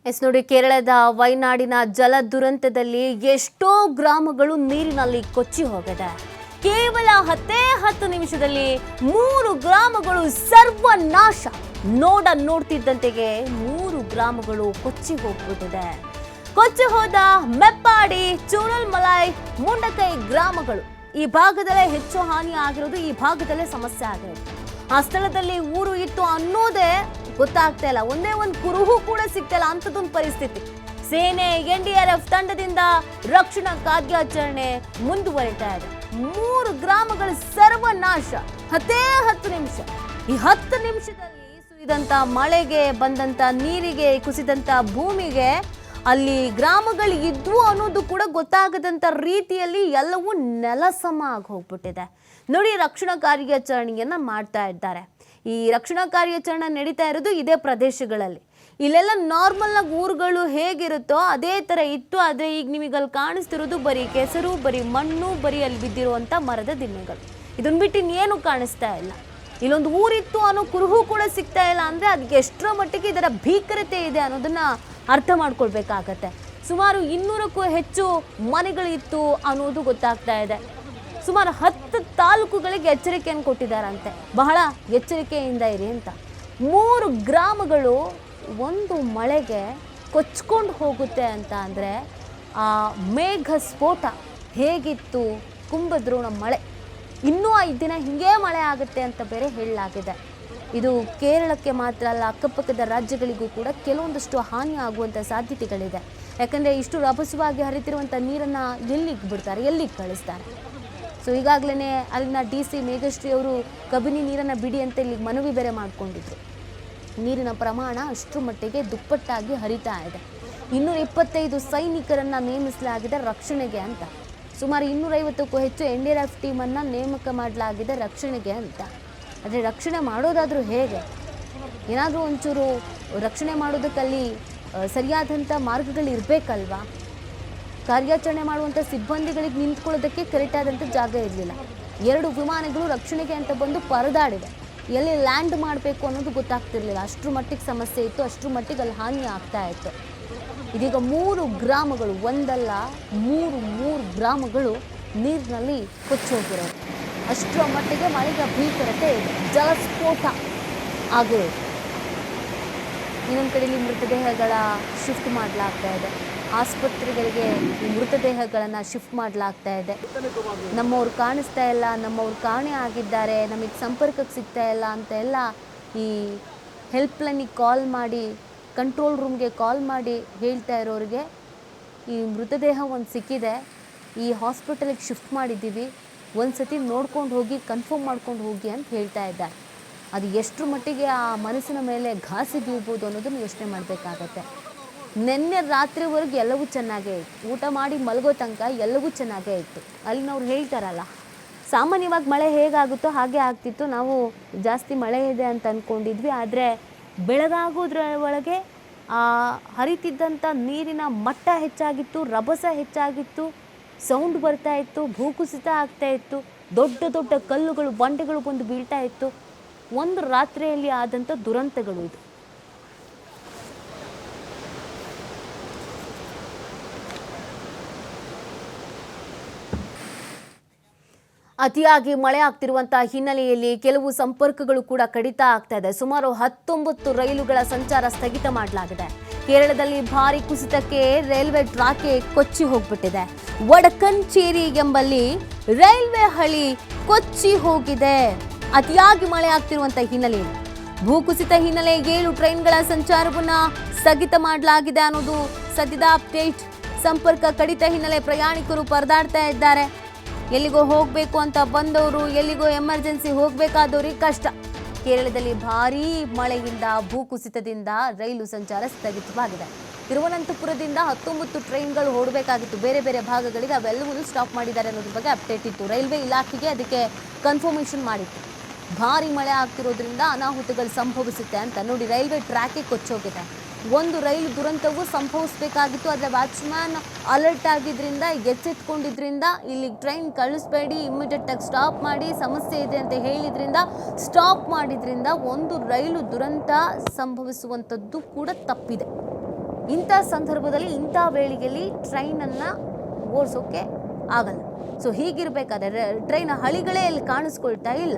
S ನೋಡಿ, ಕೇರಳದ ವಯನಾಡಿನ ಜಲ ದುರಂತದಲ್ಲಿ ಎಷ್ಟೋ ಗ್ರಾಮಗಳು ನೀರಿನಲ್ಲಿ ಕೊಚ್ಚಿ ಹೋಗಿದೆ. ಕೇವಲ 10 ನಿಮಿಷದಲ್ಲಿ 3 ಗ್ರಾಮಗಳು ಸರ್ವನಾಶ. ನೋಡ್ತಿದ್ದಂತೆಯೇ 3 ಗ್ರಾಮಗಳು ಕೊಚ್ಚಿ ಹೋಗ್ಬಿಟ್ಟಿದೆ. ಕೊಚ್ಚಿ ಹೋದ ಮೆಪ್ಪಾಡಿ, ಚೂರಲ್ಮಲೈ, ಮುಂಡಕೈ ಗ್ರಾಮಗಳು. ಈ ಭಾಗದಲ್ಲೇ ಹೆಚ್ಚು ಹಾನಿ ಆಗಿರೋದು, ಈ ಭಾಗದಲ್ಲೇ ಸಮಸ್ಯೆ ಆಗಿರೋದು. ಆ ಸ್ಥಳದಲ್ಲಿ ಊರು ಇತ್ತು ಅನ್ನೋದೇ ಗೊತ್ತಾಗ್ತಾ ಇಲ್ಲ. ಒಂದೇ ಒಂದು ಕುರುಹು ಕೂಡ ಸಿಗ್ತಾ ಇಲ್ಲ, ಅಂಥದ್ದೊಂದು ಪರಿಸ್ಥಿತಿ. ಸೇನೆ NDRF ತಂಡದಿಂದ ರಕ್ಷಣಾ ಕಾರ್ಯಾಚರಣೆ ಮುಂದುವರಿತಾ ಇದೆ. 3 ಗ್ರಾಮಗಳ ಸರ್ವನಾಶ. 10 ನಿಮಿಷ. ಈ 10 ನಿಮಿಷದಲ್ಲಿ ಸುರಿದಂತ ಮಳೆಗೆ, ಬಂದಂತ ನೀರಿಗೆ, ಕುಸಿದಂತ ಭೂಮಿಗೆ ಅಲ್ಲಿ ಗ್ರಾಮಗಳು ಇದ್ವು ಅನ್ನೋದು ಕೂಡ ಗೊತ್ತಾಗದಂತ ರೀತಿಯಲ್ಲಿ ಎಲ್ಲವೂ ನೆಲಸಮ ಆಗಿ ಹೋಗ್ಬಿಟ್ಟಿದೆ. ನೋಡಿ, ರಕ್ಷಣಾ ಕಾರ್ಯಾಚರಣೆಯನ್ನ ಮಾಡ್ತಾ ಇದ್ದಾರೆ. ಈ ರಕ್ಷಣಾ ಕಾರ್ಯಾಚರಣೆ ನಡೀತಾ ಇರೋದು ಇದೇ ಪ್ರದೇಶಗಳಲ್ಲಿ. ಇಲ್ಲೆಲ್ಲ ನಾರ್ಮಲ್ ಆಗಿ ಊರುಗಳು ಹೇಗಿರುತ್ತೋ ಅದೇ ತರ ಇತ್ತು. ಆದ್ರೆ ಈಗ ನಿಮಗಲ್ಲಿ ಕಾಣಿಸ್ತಿರೋದು ಬರೀ ಕೆಸರು, ಬರೀ ಮಣ್ಣು, ಬರೀ ಅಲ್ಲಿ ಬಿದ್ದಿರುವಂತ ಮರದ ದಿಣ್ಣೆಗಳು. ಇದನ್ನ ಬಿಟ್ಟು ಇನ್ನೇನು ಕಾಣಿಸ್ತಾ ಇಲ್ಲ. ಇಲ್ಲೊಂದು ಊರಿತ್ತು ಅನ್ನೋ ಕುರುಹು ಕೂಡ ಸಿಗ್ತಾ ಇಲ್ಲ. ಅಂದ್ರೆ ಅದಕ್ಕೆ ಎಷ್ಟರ ಮಟ್ಟಿಗೆ ಇದರ ಭೀಕರತೆ ಇದೆ ಅನ್ನೋದನ್ನ ಅರ್ಥ ಮಾಡ್ಕೊಳ್ಬೇಕಾಗತ್ತೆ. ಸುಮಾರು 200ಕ್ಕೂ ಹೆಚ್ಚು ಮನೆಗಳಿತ್ತು ಅನ್ನೋದು ಗೊತ್ತಾಗ್ತಾ ಇದೆ. ಸುಮಾರು 10 ತಾಲೂಕುಗಳಿಗೆ ಎಚ್ಚರಿಕೆಯನ್ನು ಕೊಟ್ಟಿದ್ದಾರಂತೆ, ಬಹಳ ಎಚ್ಚರಿಕೆಯಿಂದ ಇರಿ ಅಂತ. 3 ಗ್ರಾಮಗಳು ಒಂದು ಮಳೆಗೆ ಕೊಚ್ಕೊಂಡು ಹೋಗುತ್ತೆ ಅಂತ ಅಂದರೆ ಆ ಮೇಘ ಸ್ಫೋಟ ಹೇಗಿತ್ತು, ಕುಂಭದ್ರೋಣ ಮಳೆ. ಇನ್ನೂ 5 ದಿನ ಹಿಂಗೇ ಮಳೆ ಆಗುತ್ತೆ ಅಂತ ಬೇರೆ ಹೇಳಲಾಗಿದೆ. ಇದು ಕೇರಳಕ್ಕೆ ಮಾತ್ರ ಅಲ್ಲ, ಅಕ್ಕಪಕ್ಕದ ರಾಜ್ಯಗಳಿಗೂ ಕೂಡ ಕೆಲವೊಂದಷ್ಟು ಹಾನಿ ಆಗುವಂಥ ಸಾಧ್ಯತೆಗಳಿದೆ. ಯಾಕಂದರೆ ಇಷ್ಟು ರಭಸವಾಗಿ ಹರಿತಿರುವಂಥ ನೀರನ್ನು ಎಲ್ಲಿಗೆ ಬಿಡ್ತಾರೆ, ಎಲ್ಲಿಗೆ ಕಳಿಸ್ತಾರೆ? ಸೊ ಈಗಾಗಲೇ ಅಲ್ಲಿನ DC ಮೇಘಶ್ರೀ ಅವರು ಕಬಿನಿ ನೀರನ್ನು ಬಿಡಿ ಅಂತ ಇಲ್ಲಿಗೆ ಮನವಿ ಬೇರೆ ಮಾಡಿಕೊಂಡಿದ್ರು. ನೀರಿನ ಪ್ರಮಾಣ ಅಷ್ಟರ ಮಟ್ಟಿಗೆ ದುಪ್ಪಟ್ಟಾಗಿ ಹರಿತಾ ಇದೆ. 225 ಸೈನಿಕರನ್ನು ನೇಮಿಸಲಾಗಿದೆ ರಕ್ಷಣೆಗೆ ಅಂತ. ಸುಮಾರು 250ಕ್ಕೂ ಹೆಚ್ಚು NDRF ಟೀಮನ್ನು ನೇಮಕ ಮಾಡಲಾಗಿದೆ ರಕ್ಷಣೆಗೆ ಅಂತ. ಆದರೆ ರಕ್ಷಣೆ ಮಾಡೋದಾದರೂ ಹೇಗೆ? ಏನಾದರೂ ಒಂಚೂರು ರಕ್ಷಣೆ ಮಾಡೋದಕ್ಕಲ್ಲಿ ಸರಿಯಾದಂಥ ಮಾರ್ಗಗಳು ಇರಬೇಕಲ್ವಾ? ಕಾರ್ಯಾಚರಣೆ ಮಾಡುವಂಥ ಸಿಬ್ಬಂದಿಗಳಿಗೆ ನಿಂತ್ಕೊಳ್ಳೋದಕ್ಕೆ ಕರೆಕ್ಟಾದಂಥ ಜಾಗ ಇರಲಿಲ್ಲ. 2 ವಿಮಾನಗಳು ರಕ್ಷಣೆಗೆ ಅಂತ ಬಂದು ಪರದಾಡಿವೆ. ಎಲ್ಲಿ ಲ್ಯಾಂಡ್ ಮಾಡಬೇಕು ಅನ್ನೋದು ಗೊತ್ತಾಗ್ತಿರ್ಲಿಲ್ಲ. ಅಷ್ಟರ ಮಟ್ಟಿಗೆ ಸಮಸ್ಯೆ ಇತ್ತು, ಅಷ್ಟರ ಮಟ್ಟಿಗೆ ಅಲ್ಲಿ ಹಾನಿ ಆಗ್ತಾ ಇತ್ತು. ಇದೀಗ 3 ಗ್ರಾಮಗಳು, ಒಂದಲ್ಲ 3 ಗ್ರಾಮಗಳು ನೀರಿನಲ್ಲಿ ಕೊಚ್ಚೋಗಿರೋದು. ಅಷ್ಟರ ಮಟ್ಟಿಗೆ ಮಳೆಗೆ ಭೀಕರತೆ ಇದೆ, ಜಲಸ್ಫೋಟ ಆಗಿರೋದು. ಇನ್ನೊಂದು ಕಡೆಯಲ್ಲಿ ಮೃತದೇಹಗಳ ಶಿಫ್ಟ್ ಮಾಡಲಾಗ್ತಾ ಇದೆ. ಆಸ್ಪತ್ರೆಗಳಿಗೆ ಈ ಮೃತದೇಹಗಳನ್ನು ಶಿಫ್ಟ್ ಮಾಡಲಾಗ್ತಾ ಇದೆ. ನಮ್ಮವ್ರು ಕಾಣಿಸ್ತಾ ಇಲ್ಲ, ನಮ್ಮವ್ರು ಕಾಣೆ ಆಗಿದ್ದಾರೆ, ನಮಗೆ ಸಂಪರ್ಕಕ್ಕೆ ಸಿಗ್ತಾ ಇಲ್ಲ ಅಂತ ಎಲ್ಲ ಈ ಹೆಲ್ಪ್ಲೈನಿಗೆ ಕಾಲ್ ಮಾಡಿ, ಕಂಟ್ರೋಲ್ ರೂಮ್ಗೆ ಕಾಲ್ ಮಾಡಿ ಹೇಳ್ತಾ ಇರೋರಿಗೆ ಈ ಮೃತದೇಹ ಒಂದು ಸಿಕ್ಕಿದೆ, ಈ ಹಾಸ್ಪಿಟಲಿಗೆ ಶಿಫ್ಟ್ ಮಾಡಿದ್ದೀವಿ, ಒಂದು ಸತಿ ನೋಡ್ಕೊಂಡು ಹೋಗಿ ಕನ್ಫರ್ಮ್ ಮಾಡ್ಕೊಂಡು ಹೋಗಿ ಅಂತ ಹೇಳ್ತಾ ಇದ್ದಾರೆ. ಅದು ಎಷ್ಟರ ಮಟ್ಟಿಗೆ ಆ ಮನಸ್ಸಿನ ಮೇಲೆ ಘಾಸಿ ಬೀಳ್ಬೋದು ಅನ್ನೋದನ್ನು ಯೋಚನೆ ಮಾಡಬೇಕಾಗತ್ತೆ. ನಿನ್ನೆ ರಾತ್ರಿವರೆಗೆ ಎಲ್ಲವೂ ಚೆನ್ನಾಗೇ ಇತ್ತು, ಊಟ ಮಾಡಿ ಮಲಗೋ ತನಕ ಎಲ್ಲವೂ ಚೆನ್ನಾಗೇ ಇತ್ತು. ಅಲ್ಲಿನವ್ರು ಹೇಳ್ತಾರಲ್ಲ, ಸಾಮಾನ್ಯವಾಗಿ ಮಳೆ ಹೇಗಾಗುತ್ತೋ ಹಾಗೆ ಆಗ್ತಿತ್ತು, ನಾವು ಜಾಸ್ತಿ ಮಳೆ ಇದೆ ಅಂತ ಅಂದ್ಕೊಂಡಿದ್ವಿ. ಆದರೆ ಬೆಳಗಾಗೋದ್ರ ಒಳಗೆ ಹರಿತಿದ್ದಂಥ ನೀರಿನ ಮಟ್ಟ ಹೆಚ್ಚಾಗಿತ್ತು, ರಭಸ ಹೆಚ್ಚಾಗಿತ್ತು, ಸೌಂಡ್ ಬರ್ತಾ ಇತ್ತು, ಭೂಕುಸಿತ ಆಗ್ತಾ ಇತ್ತು, ದೊಡ್ಡ ದೊಡ್ಡ ಕಲ್ಲುಗಳು, ಬಂಡೆಗಳು ಬಂದು ಬೀಳ್ತಾ ಇತ್ತು. ಒಂದು ರಾತ್ರಿಯಲ್ಲಿ ಆದಂಥ ದುರಂತಗಳು ಇದು. ಅತಿಯಾಗಿ ಮಳೆ ಆಗ್ತಿರುವಂತಹ ಹಿನ್ನೆಲೆಯಲ್ಲಿ ಕೆಲವು ಸಂಪರ್ಕಗಳು ಕೂಡ ಕಡಿತ ಆಗ್ತಾ ಇದೆ. ಸುಮಾರು 19 ರೈಲುಗಳ ಸಂಚಾರ ಸ್ಥಗಿತ ಮಾಡಲಾಗಿದೆ. ಕೇರಳದಲ್ಲಿ ಭಾರಿ ಕುಸಿತಕ್ಕೆ ರೈಲ್ವೆ ಟ್ರ್ಯಾಕ್ ಕೊಚ್ಚಿ ಹೋಗ್ಬಿಟ್ಟಿದೆ. ವಡಕಂಚೇರಿ ಎಂಬಲ್ಲಿ ರೈಲ್ವೆ ಹಳಿ ಕೊಚ್ಚಿ ಹೋಗಿದೆ. ಅತಿಯಾಗಿ ಮಳೆ ಆಗ್ತಿರುವಂತಹ ಹಿನ್ನೆಲೆಯಲ್ಲಿ ಭೂಕುಸಿತ ಹಿನ್ನೆಲೆ 7 ಟ್ರೈನ್ಗಳ ಸಂಚಾರವನ್ನ ಸ್ಥಗಿತ ಮಾಡಲಾಗಿದೆ ಅನ್ನೋದು ಸದ್ಯದ ಅಪ್ಡೇಟ್. ಸಂಪರ್ಕ ಕಡಿತ ಹಿನ್ನೆಲೆ ಪ್ರಯಾಣಿಕರು ಪರದಾಡ್ತಾ ಇದ್ದಾರೆ. ಎಲ್ಲಿಗೋ ಹೋಗಬೇಕು ಅಂತ ಬಂದವರು, ಎಲ್ಲಿಗೋ ಎಮರ್ಜೆನ್ಸಿ ಹೋಗಬೇಕಾದವ್ರಿಗೆ ಕಷ್ಟ. ಕೇರಳದಲ್ಲಿ ಭಾರೀ ಮಳೆಯಿಂದ, ಭೂಕುಸಿತದಿಂದ ರೈಲು ಸಂಚಾರ ಸ್ಥಗಿತವಾಗಿದೆ. ತಿರುವನಂತಪುರದಿಂದ 19 ಟ್ರೈನ್ಗಳು ಹೊರಡಬೇಕಾಗಿತ್ತು ಬೇರೆ ಬೇರೆ ಭಾಗಗಳಿಗೆ, ಅವೆಲ್ಲವನ್ನೂ ಸ್ಟಾಪ್ ಮಾಡಿದ್ದಾರೆ ಅನ್ನೋದ್ರ ಬಗ್ಗೆ ಅಪ್ಡೇಟ್ ಇತ್ತು. ರೈಲ್ವೆ ಇಲಾಖೆಗೆ ಅದಕ್ಕೆ ಕನ್ಫರ್ಮೇಷನ್ ಮಾಡಿತ್ತು. ಭಾರಿ ಮಳೆ ಆಗ್ತಿರೋದ್ರಿಂದ ಅನಾಹುತಗಳು ಸಂಭವಿಸುತ್ತೆ ಅಂತ. ನೋಡಿ, ರೈಲ್ವೆ ಟ್ರ್ಯಾಕೇ ಕೊಚ್ಚೋಗಿದೆ. ಒಂದು ರೈಲು ದುರಂತವು ಸಂಭವಿಸಬೇಕಾಗಿತ್ತು, ಆದರೆ ವಾಚ್ಮ್ಯಾನ್ ಅಲರ್ಟ್ ಆಗಿದ್ರಿಂದ, ಎಚ್ಚೆತ್ಕೊಂಡಿದ್ರಿಂದ, ಇಲ್ಲಿ ಟ್ರೈನ್ ಕಳಿಸ್ಬೇಡಿ, ಇಮಿಡಿಯೇಟಾಗಿ ಸ್ಟಾಪ್ ಮಾಡಿ, ಸಮಸ್ಯೆ ಇದೆ ಅಂತ ಹೇಳಿದ್ರಿಂದ ಸ್ಟಾಪ್ ಮಾಡಿದ್ರಿಂದ ಒಂದು ರೈಲು ದುರಂತ ಸಂಭವಿಸುವಂಥದ್ದು ಕೂಡ ತಪ್ಪಿದೆ. ಇಂಥ ಸಂದರ್ಭದಲ್ಲಿ ಇಂಥ ವೇಳೆಯಲ್ಲಿ ಟ್ರೈನನ್ನು ಓಡಿಸೋಕ್ಕೆ ಆಗಲ್ಲ. ಸೊ ಹೀಗಿರಬೇಕಾದ್ರೆ ಟ್ರೈನ್ ಹಳಿಗಳೇ ಇಲ್ಲಿ ಕಾಣಿಸ್ಕೊಳ್ತಾ ಇಲ್ಲ.